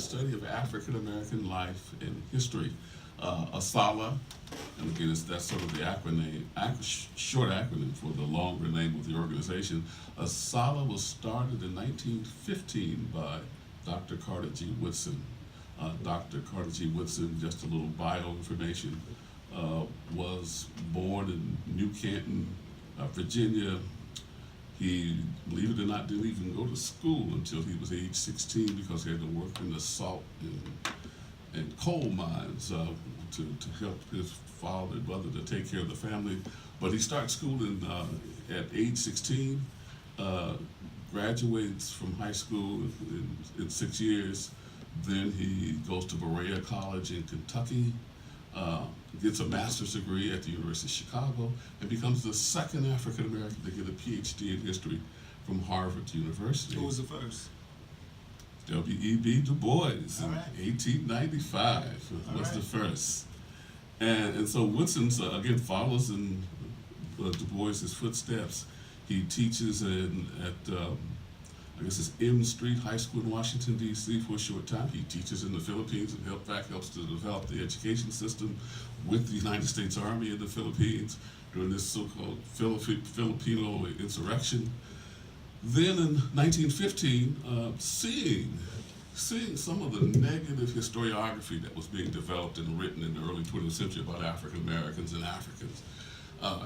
study of African American life and history. ASALA, and again, that's sort of the short acronym for the longer name of the organization. ASALA was started in 1915 by Dr. Carter G. Woodson. Dr. Carter G. Woodson, just a little bio information, was born in New Canton, Virginia. He, believe it or not, didn't even go to school until he was age 16 because he had to work in the salt and coal mines to help his father and mother to take care of the family. But he starts school at age 16, graduates from high school in 6 years. Then he goes to Berea College in Kentucky, gets a master's degree at the University of Chicago, and becomes the second African American to get a PhD in history from Harvard University. Who was the first? W.E.B. Du Bois in right. 1895 was the first. And so Woodson, again, follows in Du Bois's footsteps. He teaches at I guess it's M Street High School in Washington, D.C. for a short time. He teaches in the Philippines and helps to develop the education system with the United States Army in the Philippines during this so-called Filipino insurrection. Then in 1915, seeing some of the negative historiography that was being developed and written in the early 20th century about African Americans and Africans,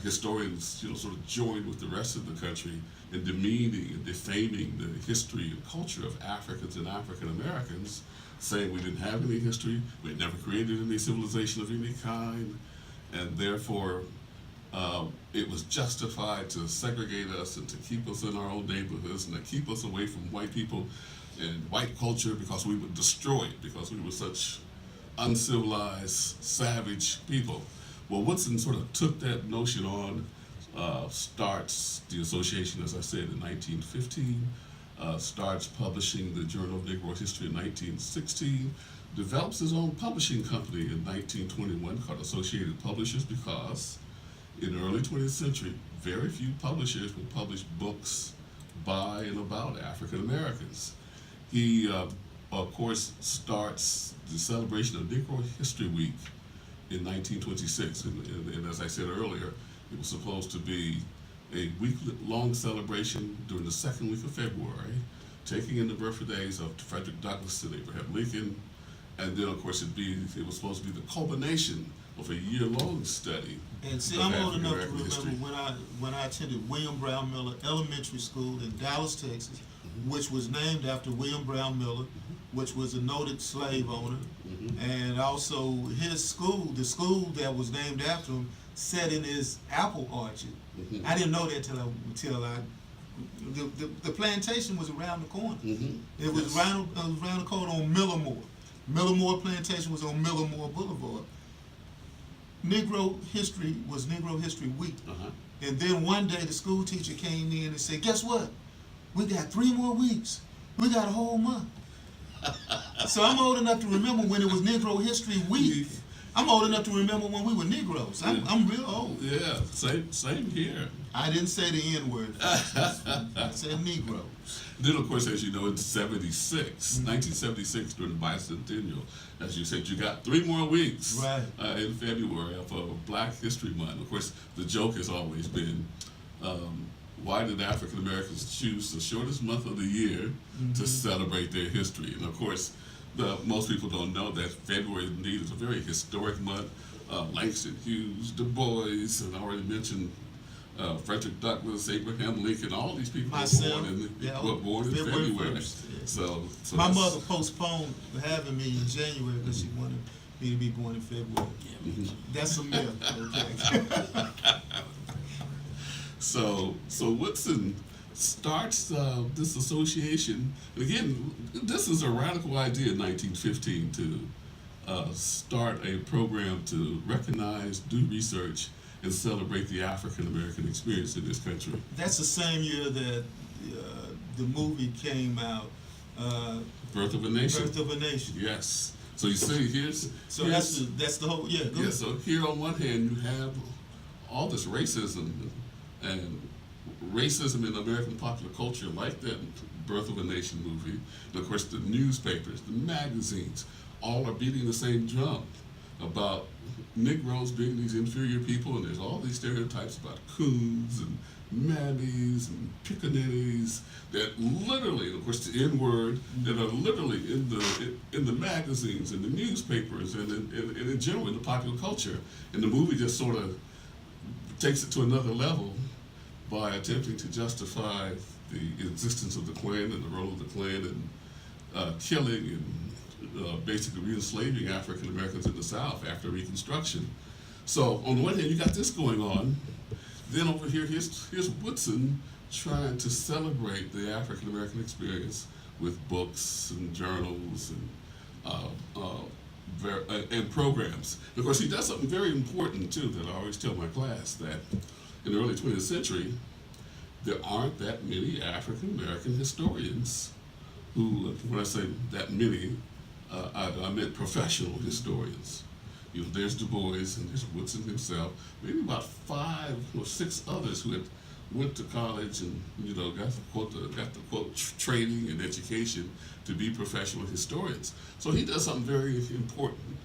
historians, sort of joined with the rest of the country in demeaning and defaming the history and culture of Africans and African Americans, saying we didn't have any history, we had never created any civilization of any kind, and therefore it was justified to segregate us and to keep us in our own neighborhoods and to keep us away from white people and white culture because we would destroy it, because we were such uncivilized, savage people. Well, Woodson sort of took that notion on, starts the association, as I said, in 1915, starts publishing the Journal of Negro History in 1916, develops his own publishing company in 1921 called Associated Publishers because in the early 20th century, very few publishers would publish books by and about African Americans. He, of course, starts the celebration of Negro History Week in 1926, and as I said earlier, it was supposed to be a week-long celebration during the second week of February, taking in the birthdays of Frederick Douglass and Abraham Lincoln, and then of course it was supposed to be the culmination of a year-long study. And see, of I'm old enough to African remember history. when I attended William Brown Miller Elementary School in Dallas, Texas, which was named after William Brown Miller, which was a noted slave owner, and also his school, the school that was named after him, sat in his apple orchard. I didn't know that till the plantation was around the corner. It was around the corner on Millermore. Millermore Plantation was on Millermore Boulevard. Negro History was Negro History Week. And then one day the school teacher came in and said, guess what? We got 3 more weeks. We got a whole month. So I'm old enough to remember when it was Negro History Week. I'm old enough to remember when we were Negroes. I'm real old. Yeah, same here. I didn't say the N-word. I said Negroes. Then, of course, as you know, in 1976, during the bicentennial, as you said, you got 3 more weeks in February of Black History Month. Of course, the joke has always been, why did African Americans choose the shortest month of the year to celebrate their history? And of course, most people don't know that February indeed is a very historic month. Langston Hughes, Du Bois, and I already mentioned Frederick Douglass, Abraham Lincoln, all these people were born in February. 1st, yeah. So my mother postponed having me in January because she wanted me to be born in February. That's a myth. Okay. So Woodson starts this association. And again, this is a radical idea in 1915 to start a program to recognize, do research, and celebrate the African American experience in this country. That's the same year that the movie came out. Birth of a Nation. Birth of a Nation. Yes. So you see, that's the whole So here on one hand you have all this racism and racism in American popular culture, like that Birth of a Nation movie, and of course the newspapers, the magazines, all are beating the same drum about Negroes being these inferior people, and there's all these stereotypes about coons and mammies and pickaninnies that literally, and of course the N-word, that are literally in the magazines and the newspapers and in general in the popular culture. And the movie just sort of takes it to another level by attempting to justify the existence of the Klan and the role of the Klan in killing and basically re-enslaving African Americans in the South after Reconstruction. So on the one hand, you got this going on. Then over here, here's Woodson trying to celebrate the African American experience with books and journals and programs. And of course, he does something very important too that I always tell my class, that in the early 20th century, there aren't that many African American historians who, when I say that many, I meant professional historians. You know, there's Du Bois and there's Woodson himself, maybe about 5 or 6 others who had went to college and got the quote training and education to be professional historians. So he does something very important.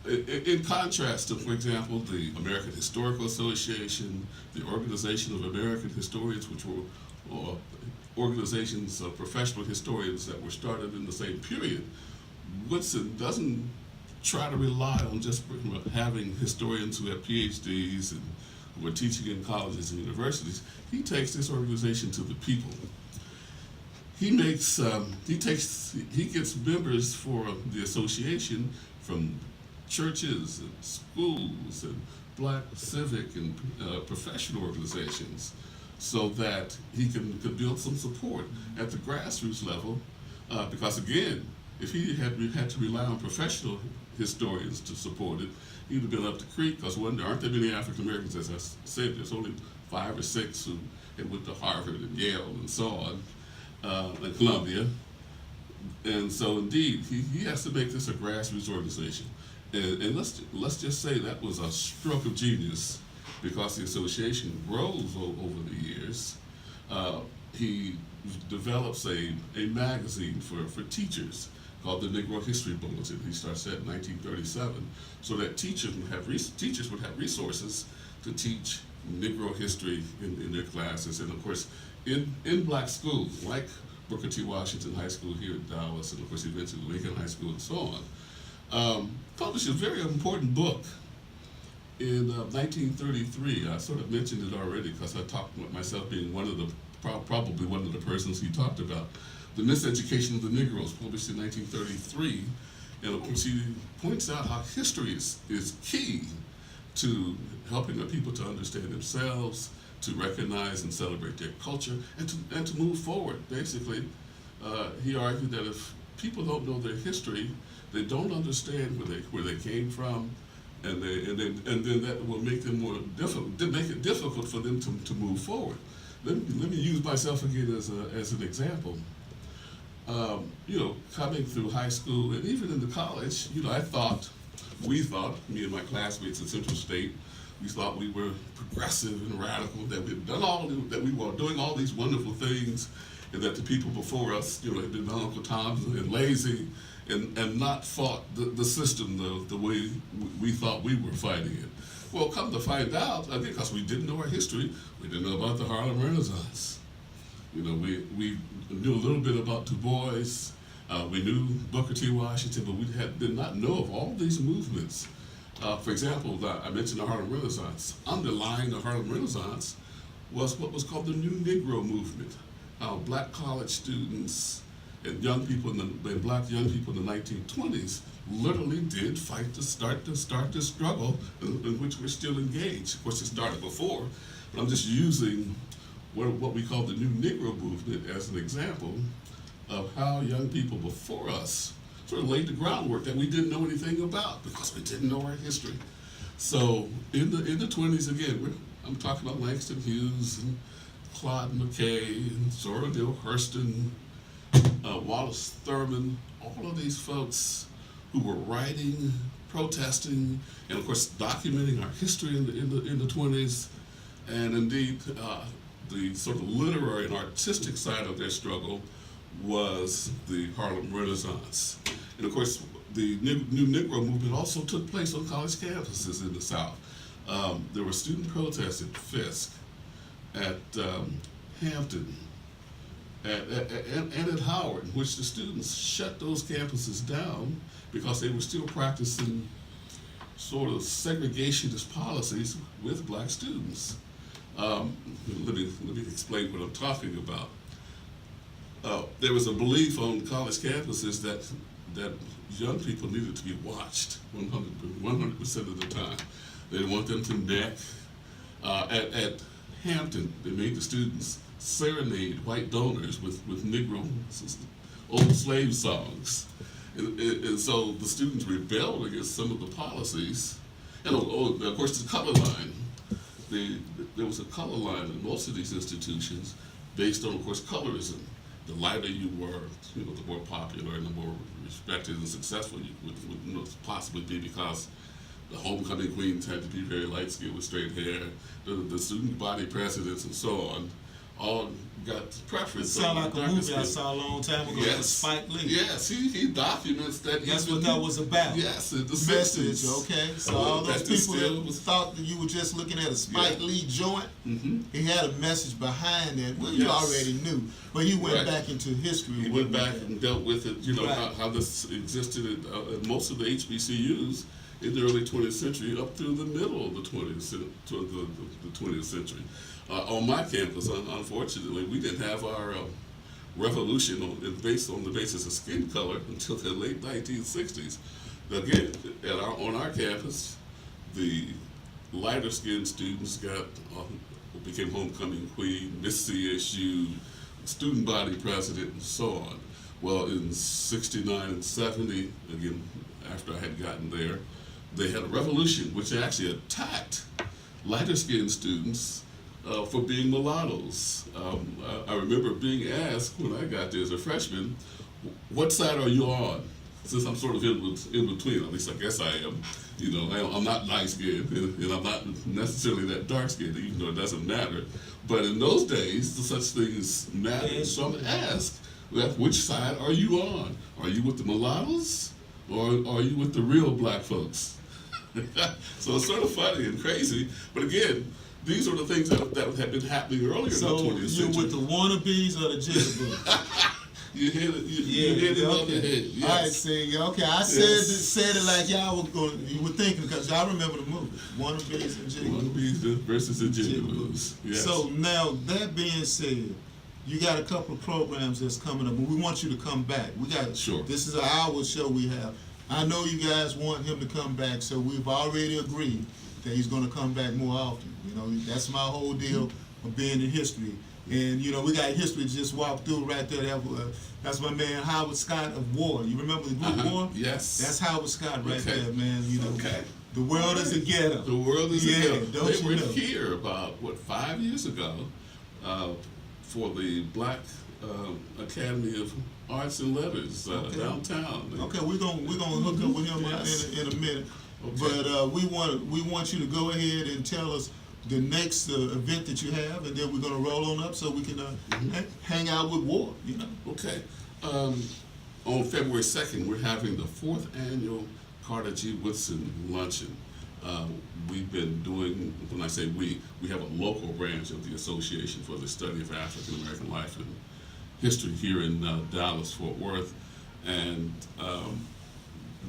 In contrast to, for example, the American Historical Association, the Organization of American Historians, which were organizations of professional historians that were started in the same period, Woodson doesn't try to rely on just having historians who have PhDs and who are teaching in colleges and universities. He takes this organization to the people. He gets members for the association from churches and schools and black civic and professional organizations, so that he can build some support at the grassroots level. Because again, if he had to rely on professional historians to support it, he'd have been up the creek, because there aren't that many African Americans, as I said. There's only 5 or 6 who had went to Harvard and Yale and so on, and Columbia. And so indeed, he has to make this a grassroots organization. And let's just say that was a stroke of genius, because the association grows over the years. He develops a magazine for teachers called the Negro History Bulletin. He starts that in 1937, so that teachers would have resources to teach Negro history in their classes. And of course, in black schools, like Booker T. Washington High School here in Dallas, and of course eventually Lincoln High School and so on, published a very important book in 1933. I sort of mentioned it already because I talked about myself being probably one of the persons he talked about. The Miseducation of the Negroes, published in 1933, and of course he points out how history is key to helping the people to understand themselves, to recognize and celebrate their culture, and to move forward. Basically, he argued that if people don't know their history, they don't understand where they came from, and then that will make them make it difficult for them to move forward. Let me use myself again as an example. Coming through high school and even in the college, we thought, me and my classmates at Central State, we thought we were progressive and radical, that we were doing all these wonderful things, and that the people before us, had been Uncle Toms and lazy, and not fought the system the way we thought we were fighting it. Well, come to find out, again, because we didn't know our history, we didn't know about the Harlem Renaissance. We knew a little bit about Du Bois, we knew Booker T. Washington, but we did not know of all these movements. For example, I mentioned the Harlem Renaissance. Underlying the Harlem Renaissance was what was called the New Negro movement. How black college students and black young people in the 1920s literally did fight to start this struggle in which we're still engaged. Of course, it started before, but I'm just using what we call the New Negro movement as an example of how young people before us sort of laid the groundwork that we didn't know anything about because we didn't know our history. So in the 20s, again, I'm talking about Langston Hughes and Claude McKay and Zora Neale Hurston, Wallace Thurman, all of these folks who were writing, protesting, and of course documenting our history in the 20s, and indeed the sort of literary and artistic side of their struggle was the Harlem Renaissance. And of course, the New Negro movement also took place on college campuses in the South. There were student protests at Fisk, at Hampton, and at Howard, in which the students shut those campuses down because they were still practicing sort of segregationist policies with black students. Let me explain what I'm talking about. There was a belief on college campuses that young people needed to be watched 100% of the time. They didn't want them to neck. At Hampton, they made the students serenade white donors with Negro old slave songs. And so the students rebelled against some of the policies. And of course, the color line. There was a color line in most of these institutions based on, of course, colorism. The lighter you were, the more popular and the more respected and successful you would possibly be, because the homecoming queens had to be very light-skinned with straight hair. The student body presidents and so on all got preference. It sounded like a movie I saw a long time ago. Yes. With Spike Lee. Yes, he documents that. That's what that was about. Yes, in the message. 60s. Okay, so all those people that thought that you were just looking at a Spike Lee joint, he had a message behind that. Well, you already knew, but he went back into history. He went back and dealt with it. How this existed at most of the HBCUs in the early 20th century up through the middle of the 20th century. On my campus, unfortunately, we didn't have our revolution based on the basis of skin color until the late 1960s. Again, on our campus, the lighter skinned students became homecoming queen, Miss CSU, student body president, and so on. Well, in 69 and 70, again, after I had gotten there, they had a revolution which actually attacked lighter skinned students for being mulattoes. I remember being asked when I got there as a freshman, what side are you on? Since I'm sort of in between, at least I guess I am. I'm not light skinned and I'm not necessarily that dark skinned, even though it doesn't matter. But in those days, the such things mattered. So I'm asked, which side are you on? Are you with the mulattoes or are you with the real black folks? So it's sort of funny and crazy, but again, these are the things that had been happening earlier in the 20th century. So you with the wannabes or the jigaboos? You hit it on the head. Yes. All right, see, okay. I said it like y'all you were thinking, because y'all remember the movie, Wannabes and Jigaboos. Wannabes versus the Jigaboos. Yes. So now, that being said, you got a couple of programs that's coming up, but we want you to come back. Sure. This is an hour show we have. I know you guys want him to come back, so we've already agreed that he's going to come back more often. That's my whole deal of being in history. And, we got history just walked through right there. That's my man Howard Scott of War. You remember the group War? Yes. That's Howard Scott right there, man. Okay. The world is a ghetto. The world is a ghetto. They were here about, 5 years ago for the Black Academy of Arts and Letters downtown. Okay, we're gonna hook up with him in a minute. Okay. But we want you to go ahead and tell us the next event that you have, and then we're gonna roll on up so we can hang out with War. Okay. On February 2nd, we're having the 4th annual Carter G. Woodson Luncheon. We've been doing, when I say we have a local branch of the Association for the Study of African American Life and History here in Dallas, Fort Worth, and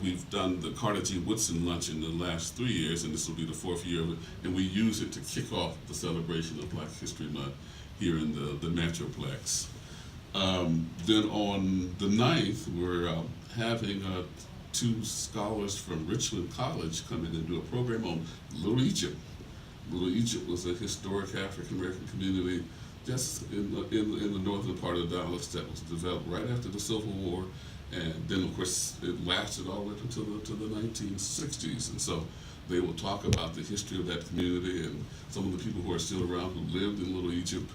we've done the Carter G. Woodson Luncheon the last 3 years, and this will be the 4th year of it, and we use it to kick off the celebration of Black History Month here in the Metroplex. Then on the 9th, we're having 2 scholars from Richland College come in and do a program on Little Egypt. Little Egypt was a historic African American community just in the northern part of Dallas that was developed right after the Civil War, and then of course it lasted all the way until the 1960s. And so they will talk about the history of that community and some of the people who are still around who lived in Little Egypt.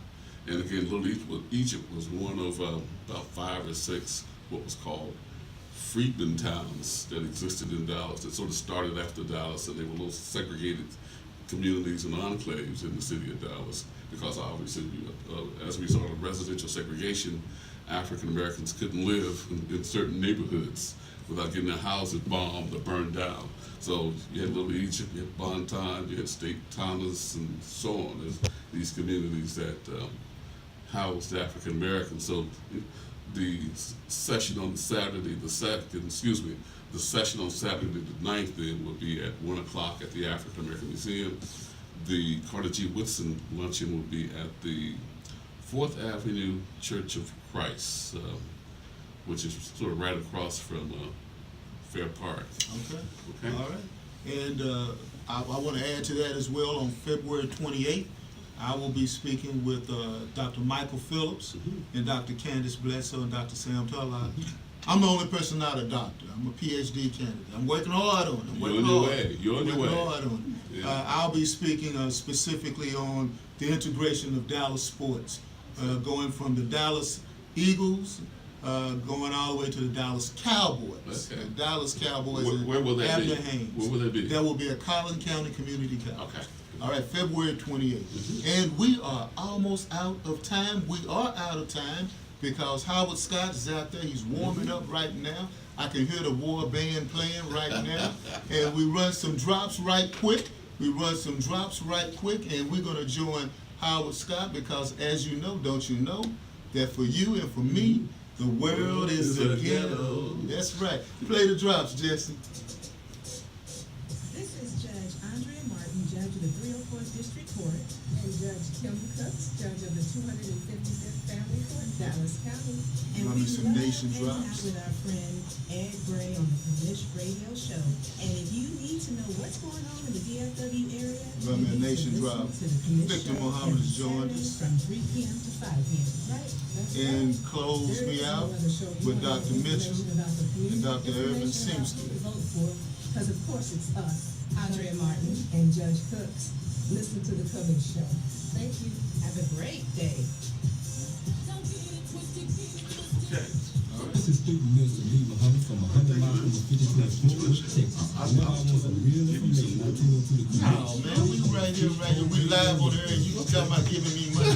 And again, Little Egypt was one of about 5 or 6 what was called freedmen towns that existed in Dallas that sort of started after Dallas, and they were a little segregated communities and enclaves in the city of Dallas, because obviously, as a result of residential segregation, African Americans couldn't live in certain neighborhoods without getting their houses bombed or burned down. So you had Little Egypt, you had Bonton, you had State Thomas, and so on. There's these communities that housed African Americans. So the session on Saturday, the session on Saturday the 9th then will be at 1 o'clock at the African American Museum. The Carter G. Woodson luncheon will be at the 4th Avenue Church of Christ, which is sort of right across from Fair Park. Okay. All right. And I want to add to that as well. On February 28th, I will be speaking with Dr. Michael Phillips and Dr. Candace Bledsoe and Dr. Sam Tullock. I'm the only person not a doctor. I'm a PhD candidate. I'm working hard on it. You're on your way. You're on your way. Hard on it. Yeah. I'll be speaking specifically on the integration of Dallas sports, going from the Dallas Eagles, going all the way to the Dallas Cowboys. Okay. The Dallas Cowboys. Where will that be? Haynes. Where will that be? That will be at Collin County Community College. Okay. All right, February 28th. And we are almost out of time. We are out of time because Howard Scott is out there. He's warming up right now. I can hear the war band playing right now. And we run some drops right quick. And we're going to join Howard Scott because, as you know, don't you know, that for you and for me, the world is a ghetto. That's right. Play the drops, Jesse. This is Judge Andrea Martin, Judge of the 304th District Court, and Judge Kim Cooks, Judge of the 255th Family Court, Dallas County. And Run me we some love nation hanging out drops. with our friend Ed Gray on the Publish Radio Show. And if you need to know what's going on in the DFW area, Run me a you need to nation listen drop. to the Commish Victor Show Muhammad has every joined Saturday us. from 3 p.m. to 5 p.m. Right? That's And right. close There me is no out other show you with want Dr. Mitchell information about the community, and Dr. Irvin information about Simpson. who to vote for, because of course it's us, Andrea Martin and Judge Cooks. Listen to the Cummings Show. Thank you. Have a great day. Okay. This is student Mr. Lee Muhammad from 100 miles from the 52 Fort Worth, Texas. Whenever I want some real information, I tune into the Oh man, we right here. We live on there, and you talking about giving me money.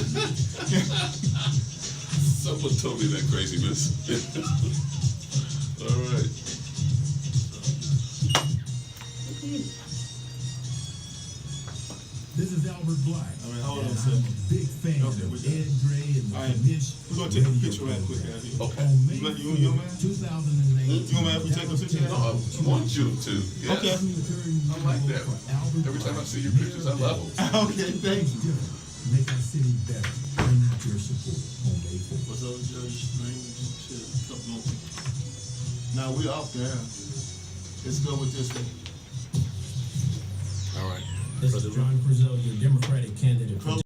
Someone told me that craziness. All right. This is Albert Black. All right, hold on a and second. I'm a big fan Okay, of we're Ed done. Gray and the All right, Commish we're gonna take a radio picture right quick program. out here. Okay. On May You mind? 2008. You mind if we take a picture? No, I want you to. Yes. Okay. I like that. Every time I see your pictures, I love them. Okay, thank you. Make our city better. We need your support on May 4th. What's up, Judge? Shit, something on. Now we off there. Let's go with this one. All right. This is John Frizzell, your Democratic candidate for